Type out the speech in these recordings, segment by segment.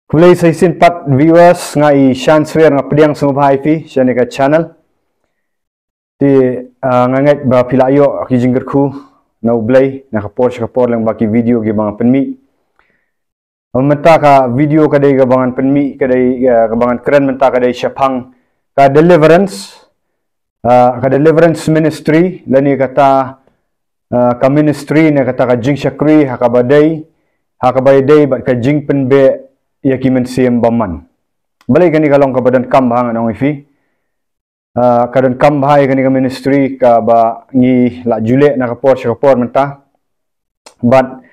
Kulay sa isin pat viewers nga i-transfer nga pediang sumubhay fi siya ni ka channel. Ti nganget ba pilayo aki jinggerku na ublay nakapor lang baki video gi mga penmi. Menta ka video kadai ka bangan penmi kadai kabangan keren menta kadai syapang ka deliverance ministry lani kata ka ministry na kata ka jing syakri hakabadai bat ka jing penbe yaki mensiem baman. Balai kani kalong kabadan kambang anong ifi. Kadan kambhay kani ka ministry ka ba ngi la jule nakapor menta. Bat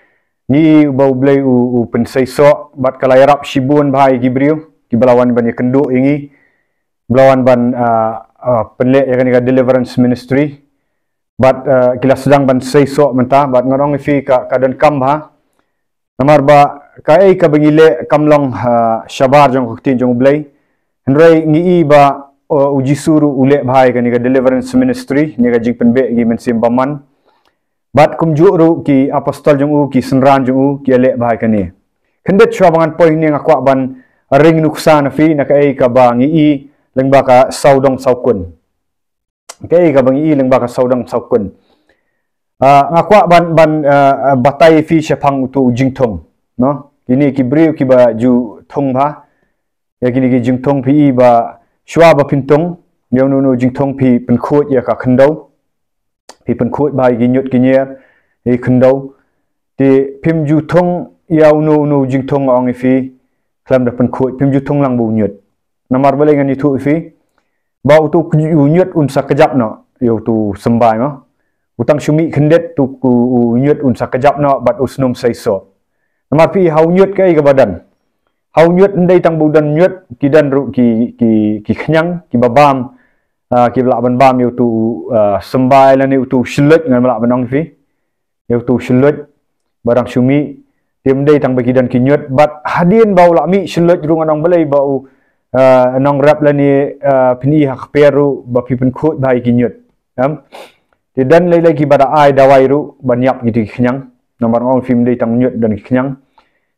ngi baublay u pensaiso bat kalayarap shibun bhay gibriu kibalawan ban yakendu ingi belawan ban penle yakani ka deliverance ministry. Bat kila sedang ban saiso menta bat ngarong ifi ka kadan kambha. Namar ba kai ka bangile kamlong shabar jong kutin jong ublay henry ngi ba uji suru ule bhai kani ka deliverance ministry ni ka jing penbe gi mensim baman bat kumju ru ki apostol jong u ki senran jong u ki ale bhai kani kendet chwa bangan poi ni ngakwa ban ring nuksa na fi na kai ka ba ngi lengba ka saudong saukun kai ka bangi lengba ka saudong saukun ngakwa ban batai fi syapang tu jingthong no kini kibriu ki ba ju thong ba ya kini ki jingthong pi ba shwa ba pintong yang nu jingthong pi penkhot ya ka khandau pi penkhot ba gi nyut ki nyer e khandau ti pim ju thong yaw nu jingthong ong fi klam da penkhot pim ju thong lang bu nyut namar balai ngani thu fi ba tu nyut un sa kejap no yo tu sembai no utang syumi khendet tu nyut un sa kejap no bat usnum saiso namar pi hau nyut kai ka badan hau nyut ndai tang budan nyut kidan ru ki khnyang ki babam ki bla ban bam yo tu sembai la ni tu shlut ngan bla banong fi yo tu shlut barang syumi tim dai tang bagidan ki nyut bat hadin bau la mi shlut ru nganong balai bau nong rap la ni pini hak peru ba pi pen khot bai ki nyut ti dan lai ki bada ai dawai ru banyap gitu khnyang nomor ong film dai tang nyut dan khnyang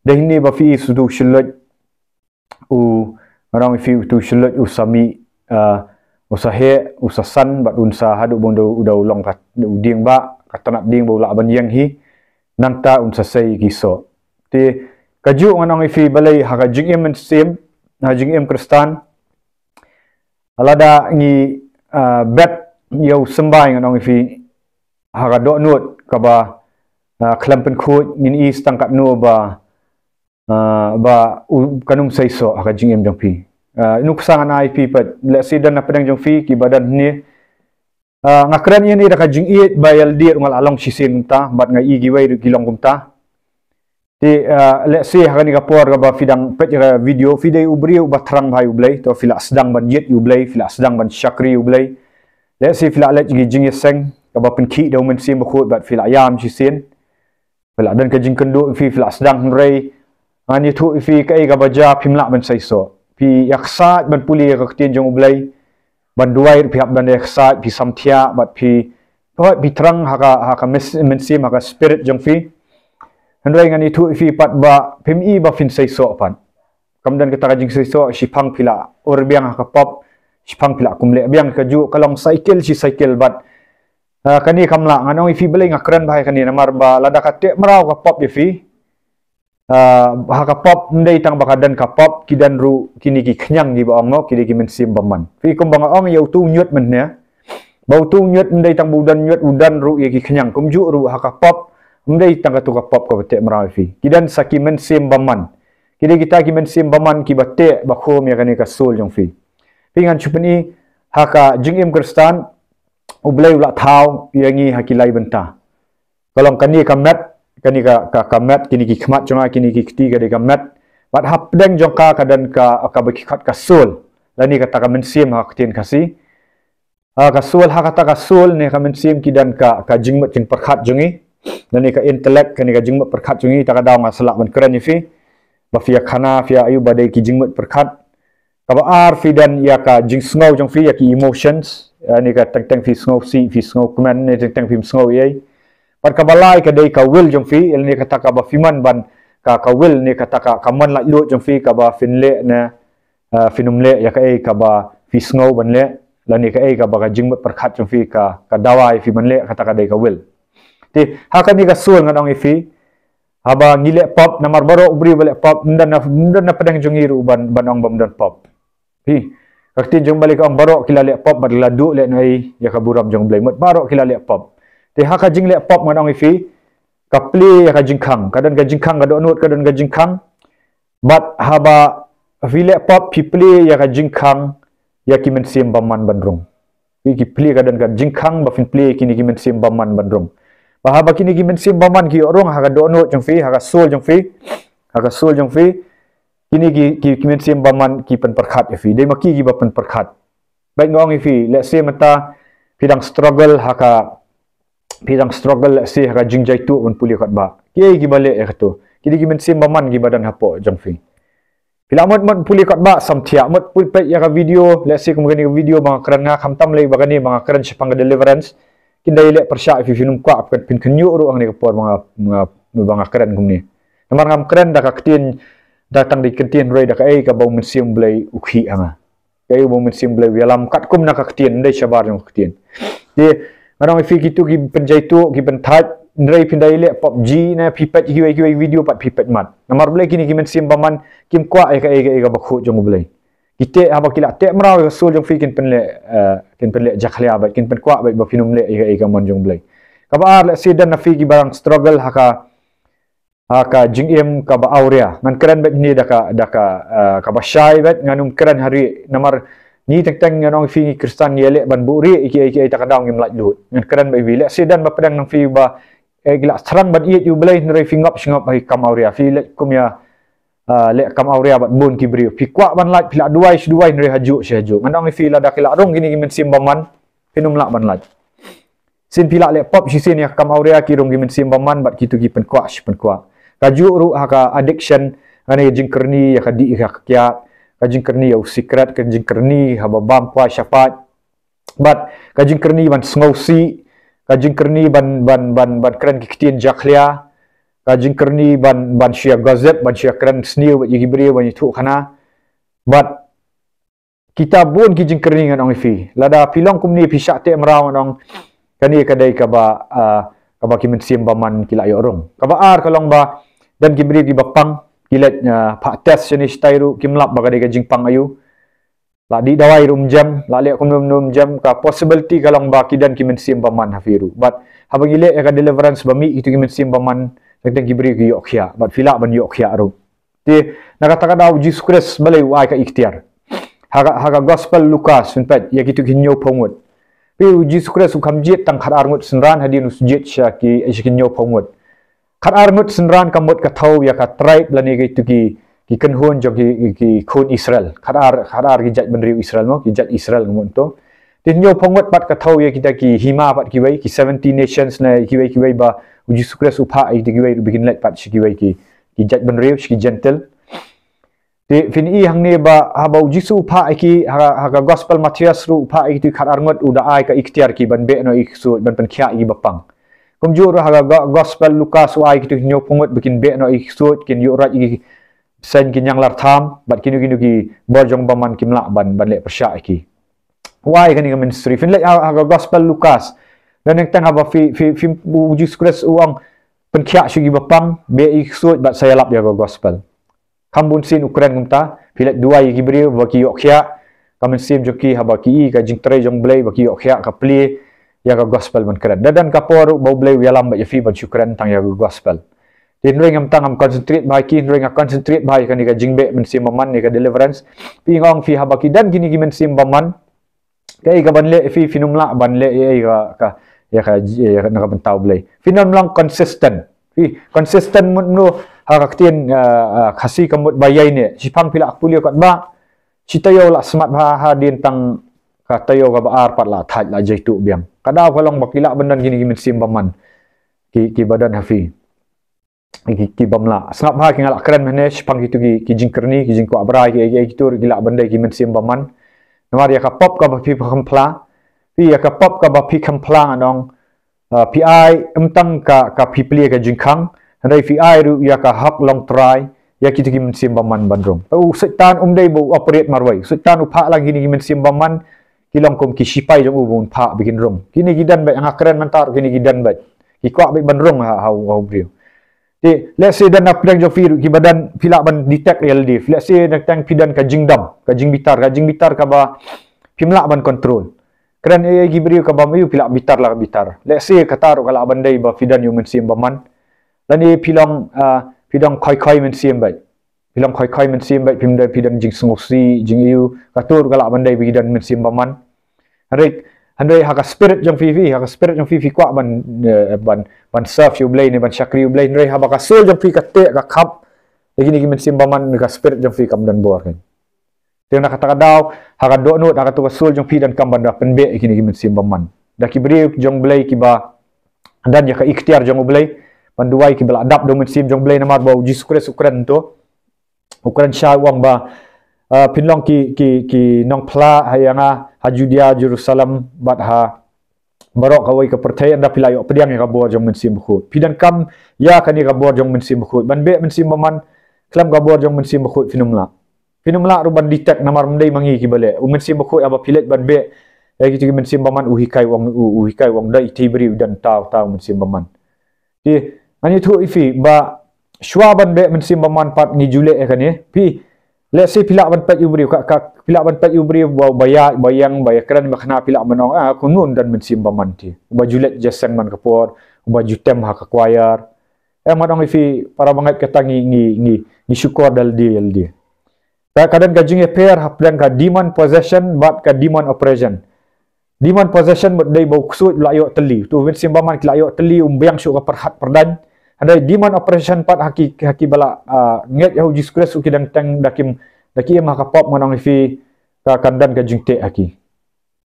dai ni ba fi sudu shlut orang fi tu shlut usami usahe usasan bat unsa hadu bondo udau long kat ding ba katanap ding bola ban yang hi nanta unsa sei kiso ti kaju nganong fi balai haka jing em sim jing em kristan alada ngi bet yo sembai nganong fi haka do nut ka ba klampen khut ngin is tangkat no ba kanum saiso haka jing em jong pi nuksangan IP pat la sidan na pedang jong fi ki badan ni ngakran yen ida ka jing it bayal dir ngal along sisin ta bat nga igi wai gilong kumta ti let's say haka ni ka por ka ba fidang pet video fidai ubri u batrang bhai ublai to fila sedang ban yet ublai fila sedang ban syakri ublai let's say fila let jing yeseng ka ba penki do men sim khot bat fila yam sisin fila dan ka jing kendo fi fila sedang rei ani thu fi kai ka baja phimla ban saiso pi yaksa ban puli ka tin jong ublai ban duai pi hab ban yaksa pi samthia bat pi pi trang haka mensim haka spirit jong fi handai ngani thu fi pat ba phim ba fin saiso pan kamdan kita ka jing saiso sipang pila orbiang haka pop sipang pila kumle biang ka ju kalong cycle si cycle bat kani kamla nganong fi belai ngakran bai kani namar ba lada ka te marau ka pop ye fi haka pop ndai tang bakadan ka pop kidan ru kini ki khnyang gi ba ong no kidi ki mensim baman fi kum bang ong yau tu nyut men ne bau tu nyut ndai tang budan nyut udan ru ye ki khnyang kum ju ru haka pop ndai tang ka tu ka pop ka bate marawi fi kidan saki mensim baman kidi kita ki mensim baman ki bate ba khom ya kani ka sul jong fi pingan chupani haka jingim kristan ublai ula thau yangi hakilai benta kalong kani ka mat kani ka kamat kini ki khmat jonga kini ki ketiga de kamat bat hap deng jongka kadan ka bakikhat kasul lani kata ka mensim hak tin kasi kasul hak kata kasul ne ka mensim kidan ka jingmat kin perkhat jongi lani ka intellect kani ka jingmat perkhat jongi ta ka daw nga salak ban kran fi ba fia khana fia ayu badai ki jingmat perkhat ka ba ar fi dan ya ka jing sngow jong fi ya ki emotions ni ka tang fi sngow si fi sngow command ne tang fi sngow ye pat kabalai ka dei ka will jong fi elni kata ka ba fiman ban ka will ni kata ka man la lu jong fi ka ba fin le na finum le ya ka ei ka ba fi snow ban le la ni ka ei ka ba ka jing per khat jong fi ka dawai fi man le kata ka dei ka will ti ha ka ni ka sul ngadong fi haba ngile pop namar baro ubri bale pop ndan na pedang jong iru ban ong bam dan pop hi kakti jong balik ong baro kila le pop bad la du le noi ya ka buram jong blai mot baro kila le pop ti ha ka jing le pop ngadong fi ka pli ya ka jing khang kadan ka jing khang ka do nut kadan ka jing khang bat haba vile pop pipli ya ka jing khang ya ki men sim baman bandrung ki pli kadan ka jing khang ba fin pli kini ki men sim baman bandrung bahaba kini ki men sim baman ki orong ha ka do nut jong fi ha ka sul jong fi kini ki men sim baman ki pen perkhat fi dei maki ki ba pen perkhat baik ngong fi let's say mata pidang struggle ha ka pidang struggle let's say ha ka jing jai tu un puli khat ba ki bale e khato kini ki men sim baman ki badan hapo jong fi Bila mod puli kat ba samtia mod pul pe ya ka video let's say kemudian video bang keran nga khamtam lei bagani bang keran sepang deliverance kindai le persya fi finum kwa kan pin kenyu ru ang ni kapor bang keran kumni namar ngam keran da ka ketin datang di ketin roi da ka ei ka bau mensium blai ukhi anga kai bau mensium blai wialam kat kum na ka ketin dei sabar jong ketin di ngarang fi kitu ki penjaitu ki pentat Nrai pindai le PUBG na pipet ki video pat pipet mat. Namar boleh kini kimen sim baman kim kwa eka bakhu jong boleh. Kite aba kila te mrau sul jong fi kin penle jakhlia ba kin pen kwa ba finum le eka mon jong boleh. Kabar le sidan na fi ki barang struggle haka jing em ka ba aurea. Ngan keren bet ni daka ba syai bet nganum keren hari namar ni teng nganong fi Kristan yele ban buri iki ta kadang ngim laj lut. Ngan keren ba vi le sidan ba pedang nang fi ba gila serang ban iet yu belai nrai fingap hai kam aurea fi le kumya le kam aurea bat bun ki brio fi kwa ban laj pila duai nrai haju ngandang fi la dakila rong gini gimen sim baman pinum la ban laj sin pila le pop si sin ya kam aurea ki rong gimen sim baman bat kitu ki pen kwa kaju ru haka addiction ane jingkerni ya ka di ka kya ka jingkerni ya secret ka jingkerni haba bam kwa syapat bat ka jingkerni ban sngosi kajing kerni ban keren kiktian jaklia kajing kerni ban syia gazet ban syia keren sniu bat yigi beri ban itu khana bat kita bun kijing kerni ngan ong fi lada pilong kumni pisak te mrau nong kani kadai ka ba kimen sim baman kila yo rong ka ba ar kalong ba dan gibri ki bapang kilet pak test jenis tairu kimlap ba kadai kajing pang ayu la di dawai rum jam la le kum num jam ka possibility kalong ba kidan kimen sim baman hafiru but habagi le ka deliverance bami itu kimen sim baman teng gibri ki yokhya but fila ban yokhya ru ti nakata daw Jesus Christ balai wai ka ikhtiar haga gospel Lukas sunpet ya kitu kinyo pongot pi Jesus Christ ukam jet tang khar arngut senran hadin usjet syaki kinyo pongot khar arngut senran kamot ka thau ya ka tribe lani gitu ki kenhun jog ki khun Israel kharar ki jat benriu Israel mo ki jat Israel ngun to tinyo pongot pat ka thau ya kita ki hima pat ki wai ki 70 nations na ki wai ba Jesus Christ upha ai ki wai bikin let pat ki wai ki jat benriu ki gentle ti fin i hang ne ba haba Jesus upha ai ki ha gospel Matthias ru upha ai ki kharar ngot uda ai ka ikhtiar ki ban be no iksu ban pen khia i bapang kumjur ha gospel Lukas ai ki nyo pongot bikin be no iksu kin yu rat ki sen kin yang lar tham bat kinu ki borjong baman kimla ban le persya ki why kan ni ministry fin le ha gospel Lukas dan yang tang ba fi Jesus Christ uang penkhya sigi bapang be iksut bat saya lap ya gospel kambun sin ukran ngumta filet dua yi gibri ba ki yokhya kamen sim joki ha ba ki ka jingtre jong blai ba ki yokhya ka pli ya gospel ban kran dan ka por ba blai wialam ba fi ba syukran tang ya gospel tin ring am tangam concentrate bai kin ring a concentrate bai kan ka jingbe men sim baman ni ka deliverance pingong fi habaki dan gini gimen sim baman kai ka banle fi finumla banle ka nak bentau blai finumla consistent fi consistent mun ha ka tin khasi kamut bayai ne sipang pila akpulio kat ba citayo la smart ha din tang ka tayo ka ba ar pat la thaj la jaitu biang kada kolong bakila bandan gini gimen sim baman ki badan hafi ki bamla snap ha ki ngala keren manage pang itu ki jingkerni ki jingko abrai ki tur gila bandai ki men sim baman namar ya ka pop ka ba pi kampla pi ya ka pop ka ba pi kampla anong pi ai emtang ka pi pli ka jingkhang Andai fi ai ru ya ka hak long try ya kita ki mensim baman bandrong. Setan dai bo operate marwai. Setan upha lagi ni mensim baman kilong kom ki sipai jong ubun pha bikin rom. Kini gidan bai angakren mantar kini gidan bai. Ki kwa bai bandrong hau brio. Let's say dan apdang jo firu ki badan pila ban detect LD. Let's say nak tang pidan ka jingdam, ka jingbitar ka ba pimla ban control. Keren gi brio ka ba mayu pila bitar lah bitar. Let's say kata ro kala bandai ba fidan yu mensim baman. Dan pilong khoi mensim bai. Pilong khoi mensim bai pimda pidan jing sengosi jing iu katur kala bandai bidan mensim baman. Handai haka spirit jong fifi kwa ban serve yu blay ni ban syakri yu blay ndai haba ka soul jong fi ka te ka khap lagi ni mensim baman ka spirit jong fi kam dan bor kan. Teng nak kata daw haka do no haka tu soul jong fi dan kam banda penbe kini mensim baman. Da ki bri jong blay ki ba dan ya ka ikhtiar jong blay panduai ki bala adap do mensim jong blay namar ba uji ukran tu ukran sha wang ba pinlong ki nong pla hayanga hajudia Jerusalem bat ha barok kawai ke percaya anda pilayo pediang yang kabor jong mensim bukhut pidan kam ya kani kabor jong mensim bukhut ban be mensim baman klam kabor jong mensim bukhut finumla ruban detect namar mendai mangi ki bale mensim bukhut aba pilet ban be ya ki mensim baman uhikai wang dai tibri dan taw mensim baman di ani thu ifi ba shwa ban be mensim baman pat ni jule kani pi let's say pila ban pat ubri pila ban pat ubri bayang kran makna pila manong kunun dan mensim baman ti bajulet jasan man kapor bajutem ha kakwayar madong ifi para bangat katangi ni syukur dal dia kadang gajing pair hapdan ka demand possession bat ka demand operation demand possession bat dai bau ksut layo teli tu mensim baman layo teli umbiang syuk ka perhat perdan ada demand operation pat haki bala nget yahu jiskres ukidang tang dakim maka pop manong ifi ka kandan ka jingte haki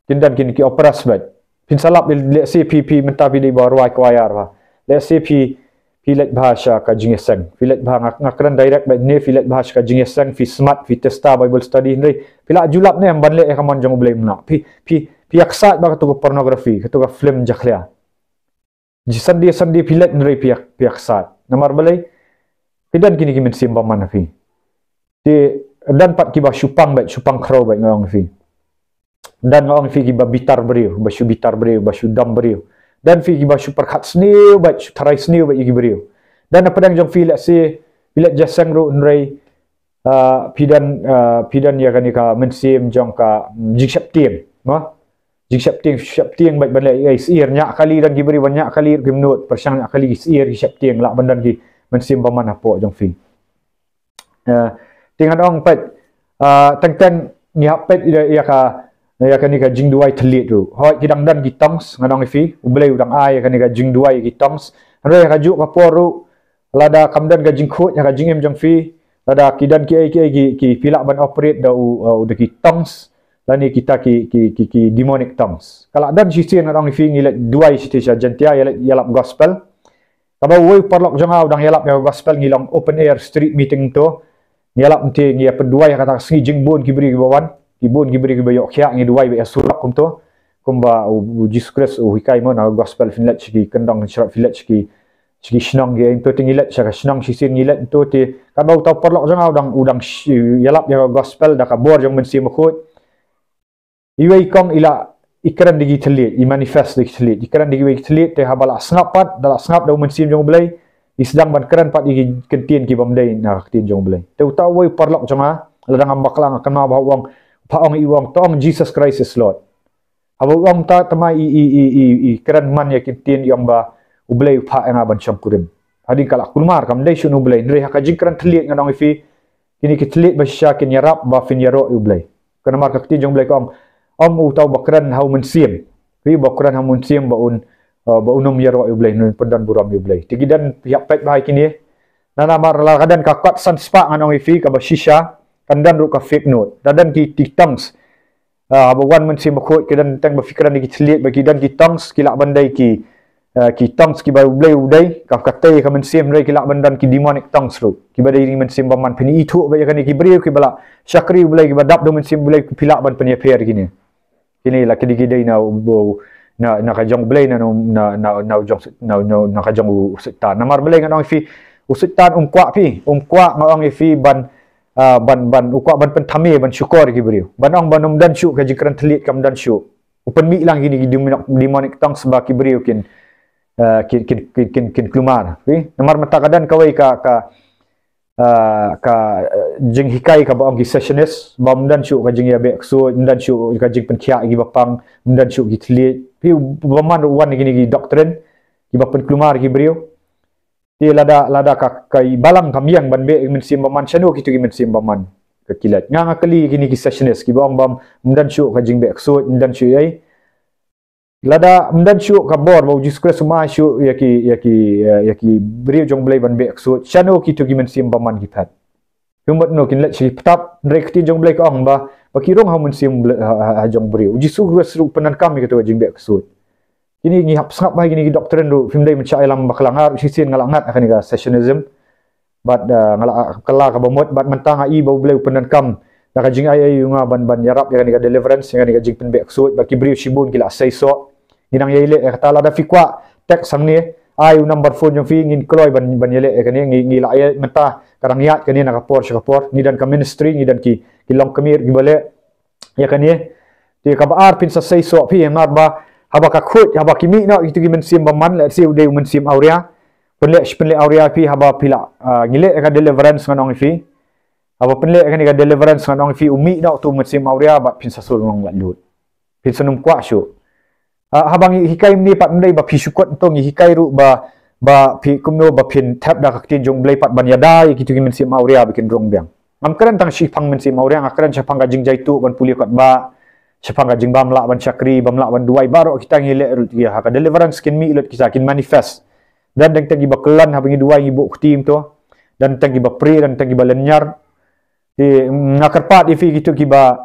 kindan kini ki operas bat pin salap le CPP mentapi di bawah kwayar ba le CP filet bahasa ka jingesang filet bah ngakran direct bat ne filet bahasa ka jingesang fi smart fi testa bible study ni pila julap ne banle ka mon jong blame na pi aksat ba ka pornografi ka film jakhlia sandi pilat nrai piak sat namar balai pidan kini ki mensim baman fi dan pat ki ba supang kro ba ngong fi dan ngong fi ki ba bitar beriu ba dam beriu dan fi ki ba super khat sniu ba tarai sniu ba ki beriu dan apa dang jong fi let's say pilat jasang ro nrai pidan ya kani ka mensim jong ka jiksap tiang no jik siap tiang baik bandai guys ir nyak kali dan diberi banyak kali gemnut persang nyak kali ir siap tiang lak bandan ki mensim baman apo jong fi tinggal ong pet teng ni hapet ya ka ni ka jing duai telit tu hoi kidang dan ki tongs ngadong fi ublei udang ai ka ni ka jing duai ki tongs ro ya ka juk ka poru lada kamdan ka jing khut ya ka jing em jong fi lada kidan ki pilak ban operate da u ki tongs lani kita ki demonic tongues kalau dan sisi orang fi ngilet dua sisi jantia yalap gospel kalau woi parlok jangau dang yalap ya gospel ngilang open air street meeting to yalap nti ngia pendua ya kata sengi jingbon kibri bawan kibon kibri bayok kya ngi dua ya surap kum to kumba Jesus Christ hikai mo na gospel finlet ki kendang syarat finlet ki snong ge into tingilet sya snong sisi ngilet to ti kalau tau parlok jangau dang udang yalap ya gospel da kabor jong mensim khut iwei kong ila ikran digi telit i manifest digi telit ikran digi wei telit te habala snap pat dala snap da mensim jong blai isdang ban kran pat digi kentien ki bamdai na kentien jong blai te utau wei parlok jonga ladang ambaklang akan ma bawang paong iwang tong Jesus Christ is Lord abawang ta tama i kran man ya kentien yang ba ublai pa nga ban chamkurim hadin kala kulmar kam dai shunu blai ndre haka jingkran telit ngadong ifi kini ki telit ba syakin yarap ba fin yaro ublai kana mar ka kentien jong blai kom utau bakran hau mensim pi bakran hau mensim baunum yaro ublai nun pendan buram ublai tigidan pihak pet bahai kini nana mar la kadan kakot san spa nganong ifi ka basisha kandan ru ka fake note dadan ki tiktangs bawan mensim bakot kidan tang bafikiran di telit bagi dan ki tangs kilak bandai ki tangs ki ublai udai ka katai ka mensim rai kilak bandan ki demonic tangs ru ki badai ring mensim baman peni itu ba yakani ki beri ki bala syakri ublai ki badap do mensim ublai ki pilak ban peni pair kini kini la kidi na kajong blay na kajong sita namar blay nganong fi usut tan kuak pi kuak ngong ifi ban ban kuak ban pentame ban syukur ki beriu ban ong ban dan syuk ka jikran telit kam dan syuk upen mi lang gini di monik tang sebab ki beriu kin kin kelumar pi nomor mata kadan kawai ka jing hikai ka baong ki sessionist bam dan syuk ka jing ya be so dan syuk ka jing penkia gi bapang dan syuk gi telit pi baman wan gini gi doktrin gi bapen kelumar gi beriu ti lada kai balang kamiang ban be min sim baman chanu kitu gi min sim baman ka kilat nga kali gini ki sessionist ki bam dan syuk ka jing be so dan syuk ai lada dan syuk ka bor bau jiskre suma syuk yaki beriu jong blai ban be so chanu kitu gi min sim baman gi phat humot no kin let si tap rekti jong blai ka ong ba bakirong ha min sim jong beriu jisu seru penan kami kitu jing be so ini ngi hap sangap ba gini doktrin do film dai mencai lam bakalangar sisin ngalangat akan ga sessionism bat ngalak kala ka bomot bat mentang ai bau bleu penan kam da jing ai nga ban yarap ya ga deliverance ya ga jing pen be so ba kibriu shibun gila sai so ginang yele kata la da fikwa tek sang ni ai number phone jong fi ngin kloi ban yele kan ngi la ai menta karang yat kan ni na kapor ni dan ka ministry ni dan ki long kamir gi bale ya kan ni ti ka ba ar pin sa sai so pi mar ba haba ka khut haba kimi no itu gimen sim baman la siu de men sim aurea penle aurea pi haba pila ngile ka deliverance nganong fi haba penle kan ka deliverance nganong fi umi no tu men sim aurea ba pin sasul ngong la lut pin sanum kwa syu haba ngi hikai ni pat mdai ba pi syukot to ngi hikai ru ba pi kumno ba pin tap da ka tin jong blai pat ban yada gitu gimen sim aurea bikin rong biang ngam kran tang shi phang men sim aurea ngakran cha phang ka jing jaitu ban puli kot ba sepang jing bamla ban syakri bamla ban duai baru kita ngile ya ha deliverance kin mi ilut kita kin manifest dan deng tagi bakelan ha bangi duai ibu tim to dan tagi bapri dan tagi balenyar di ngakarpat ifi gitu kiba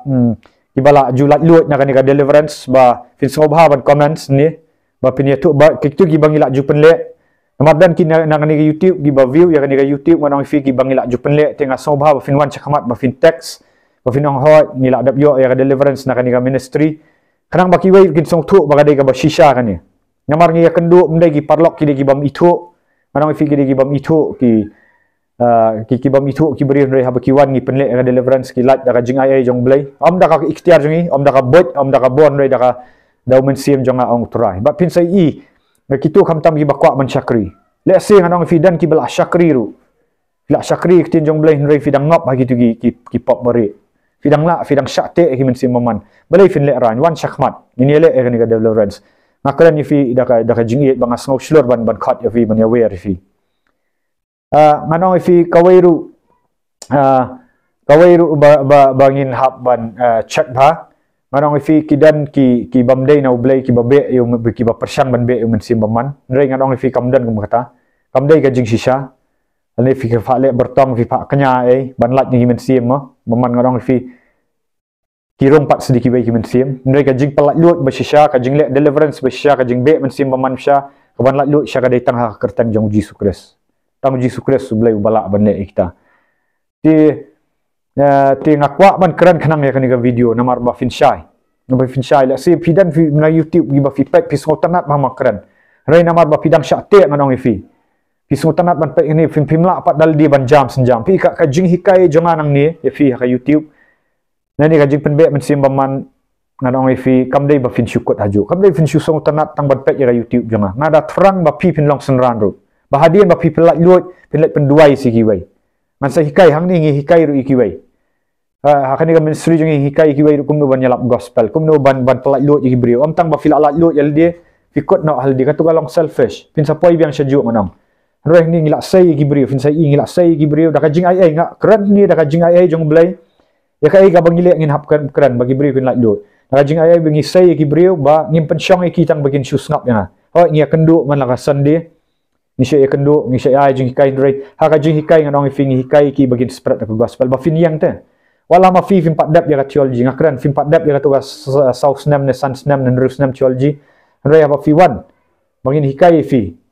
la julat lut nak ka deliverance ba fin sobha ban comments ni ba pin yetu ba gitu ki bangila jupenle namadan kin nak ni YouTube giba view ya kan YouTube manang fi ki bangila jupenle tengah sobha ba fin wan chakamat ba fin text Pafinong hot nila adap yo ya deliverance na kaniga ministry kanang bakiway kin song tu bagaday ka ba shisha kani ngamar ngi yakendu mday gi parlok ki gi bam itu manang fi gi bam itu ki bam itu ki beri re habakiwan ngi penle ka deliverance ki lat da ka jing ai jong blai am da ka ikhtiar jongi am da ka bot am da ka bon re da ka daw men sim jonga ong turai ba pin sai i kitu kham tam gi bakwa man syakri le se nganong fi dan ki bala syakri ru la syakri ki jong blai re fi dang ngop ha gitu ki pop mari fidang syakte ki men sim maman balai fin le ran wan syakmat ini le ni ga deliverance ngakran ni fi da ka jingit bang asngau shlor ban khat ya fi ban ya wer fi nganong fi kawairu bangin hab ban check ba nganong fi kidan ki bamdei na ublai ki babe yu ki ba persyang ban be men sim maman nrei nganong fi kamdan kum kata kamdei ga jing shisha ani fi fa le bertong fi pa kenya ban lat ni men sim maman ngadong fi kirong pat sedikit baik men sim mereka jing pelat lut bersisha ka jing le deliverance bersisha ka jing be men sim maman sha ka ban lat lut sha ka datang ha kertan jong Yesus Kristus tang Yesus Kristus sublai bala ban le kita ti ngakwa ban keren kanang ya kan video namar ba fin shai la si pidan fi na YouTube gi ba fi pek pi sotanat ma keren rai namar ba pidang sha te nganong fi pi sotanat ban pek ini film pimla pat dal di ban jam senjam pi ka jing hikai jonga nang ni ya fi ka YouTube nani ka jing penbe men sim baman nganong fi kamdei ba fin syukot haju kamdei fin syusong tanat tang ban pek ya YouTube jonga ngada terang ba pi pin long senran ru bahadian ba pi pelat lut pelat penduai si kiwai man sa hikai hang ni hikai ru ikiwai hakani ka ministry jong hikai kiwai ru kumno ban yalap gospel kumno ban pelat lut iki brio am tang ba fil alat lut yal dia fikot no hal dia katu galong selfish pin sa poi biang saju manong roh ni ngilak sai iki brio fin sa i ngilak sai iki brio da ka jing ai ngak keren ni da ka jing ai jong blai ya kai ga bangile ngin hapkan keren bagi brio kin lat lut da jing ai bengi sai iki brio ba ngim pensyong iki tang bagin syus ngap ya ho ngia kendu man la ka sandi ni syai kendu ni syai ai jing hikai rei ha ka jing hikai nganong fi hikai ki bagin spread ka gospel ba fin yang te wala ma fi pat dap ya ka theology ngakran fin pat dap ya ka tu south nam ne sun nam ne rus nam theology rei ba fi wan bangin hikai fi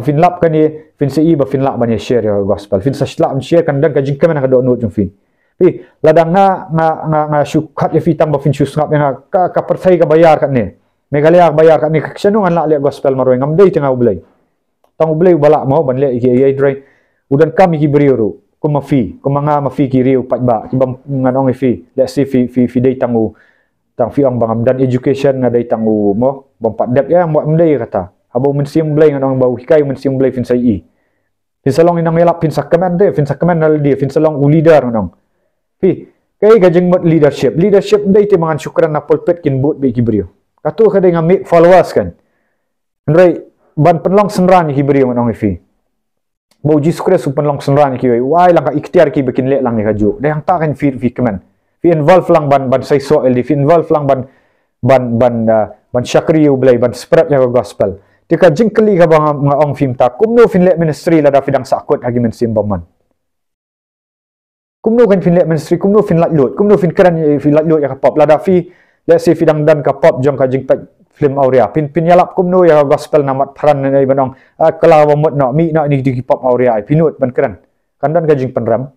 fin lap kan ni fin sei ba fin lap ban ya share ya gospel fin sa lap share kan dan ka jing kemen ka do no jong fin pi ladang nga syukat ya fitang ba fin syusngap nga ka perthai ka bayar kat ni megalaya bayar kat ni ksano ngan la le gospel maroy ngam dei tengah ublay tang ublay bala mo ban le iki ai drai udan kami ki beriu ru ko mafi ko manga mafi ki riu pat ba ki bam nganong fi let's see fi dei tangu tang fi ang bangam dan education nga dei tangu mo bam pat dep ya mo mdei kata abo men siang blai nganong bau hikai men siang blai fin sai i fin salong inang elap fin sakamen de fin sakamen nal dia fin salong u leader nganong fi kai gajeng mot leadership dei te mangan syukran na pulpit kin but be ki beriu katu ka dei ngamik followers kan ndrei ban penlong senran ki beriu nganong fi bau jiskure su penlong senran ki wai lang ka ikhtiar ki bikin lek lang ni kaju de yang ta kan fi kemen fi involve lang ban sai so el fi involve lang ban syakri u blai ban spread ya gospel tika jingkeli ka bang ong film ta kumno fin lek ministry la da fidang sakut agi men simbaman kumno kan fin lek ministry kumno fin lat lot kumno fin kran fi lat lot ya ka pop la da fi let's say fidang dan ka pop jong ka jing pat film aurea pin yalap kumno ya gospel namat peran nei banong kala wa mot no mi no ni di pop aurea pinut ban kran kandan ka jing penram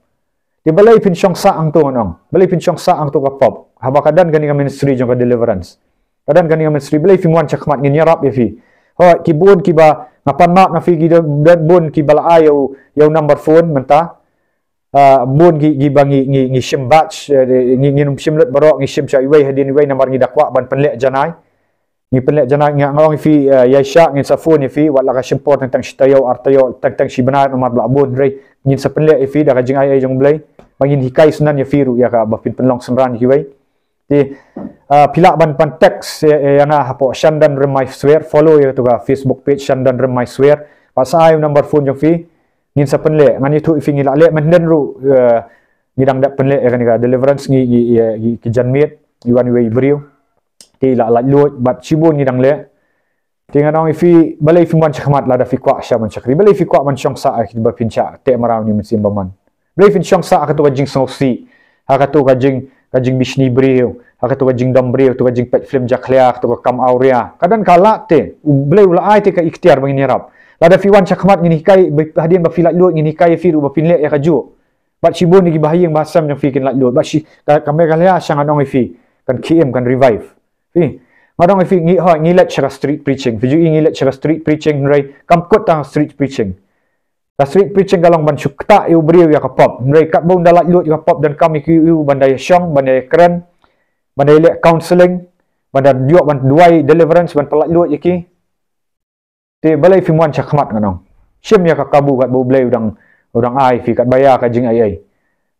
di balai pin syong sa ang tu nong balai pin syong sa ang tu ka pop haba kadan gani ka ministry jong ka deliverance kadan gani ka ministry balai fi muan chakmat ngin yarap ya fi ho ki bun ki ba ngapan mak na fi gi dan bun ki bala ayo yo number phone menta bun gi bangi ngi shim batch ngi shim let barok ngi shim cha iwai hadin iwai namar ngi dakwa ban penlek janai ni penlek jana ngawang fi yaisha ngin safun fi wala ka shimport tentang shitayo artayo tentang shibanar nomor blabun rei ngin sa penlek fi da ka jing ai jong blai bangin hikai sunan ya firu ya ka bafin penlong senran ki wei ti pilak ban teks yang hapo Shandan Remai Swear follow ya tu ka Facebook page Shandan Remai Swear pasai number phone jong fi ngin sa penlek ngani tu fi ngila le menden ru ngidang dak penlek ya kan ka deliverance ngi ki janmit iwan wei beriu ti la lut bat cibun ni dang le tingan ong fi balai fi man chakmat la da fi kwa sha man chakri balai fi kwa man chong sa ki ba pincha te marau ni mesim baman balai fin chong sa ka tu ka jing sosi ha ka tu ka jing bishni brio ha ka tu ka jing dam brio tu ka jing pet film jaklia tu ka kam aurea kadan kala te balai ula ai te ka ikhtiar bangin yarap la da fi wan chakmat ni kai hadin ba fi la lut ni kai fi ru ba pin le ya ka ju bat cibun ni bahayang basam yang fi kin la lut ba shi ka me kalia sang anong fi kan km kan revive ngadong fi ngi let chaka street preaching fi ngi let chaka street preaching rai kam kot tang street preaching ka street preaching galong ban syukta yu beriu ya ka pop rai kat bong dalat lut ya pop dan kami ki yu bandai syong bandai keren bandai le counseling bandai diok ban duai deliverance ban pelat lut yaki te balai fi muan chakmat nganong syem ya ka kabu kat bo blai udang ai fi kat baya ka jing ai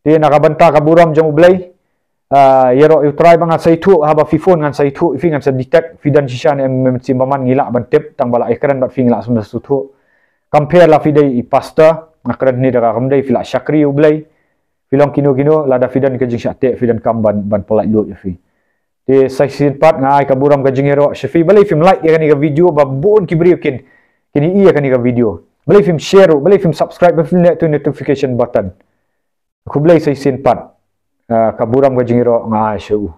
te nakabanta ka buram jong blai yero yu try bang sai thu haba fi phone ngan sai thu fi ngan sa detect fi dan shishan em simbaman ngila ban tip tang bala ekran bat fi ngila sum su thu compare la fi dei pastor ngakran ni daga kam dei fi la syakri u blai filong kino la da fi dan ke jing syate fi dan kam ban pelai lut fi te sai sin pat ngai ka buram ka jing yero fi balai film like ya kan ga video ba bon ki brio kini iya kan ga video balai film share balai film subscribe balai film tu notification button aku balai sai sin pat kaburam ka jingiro nga asyu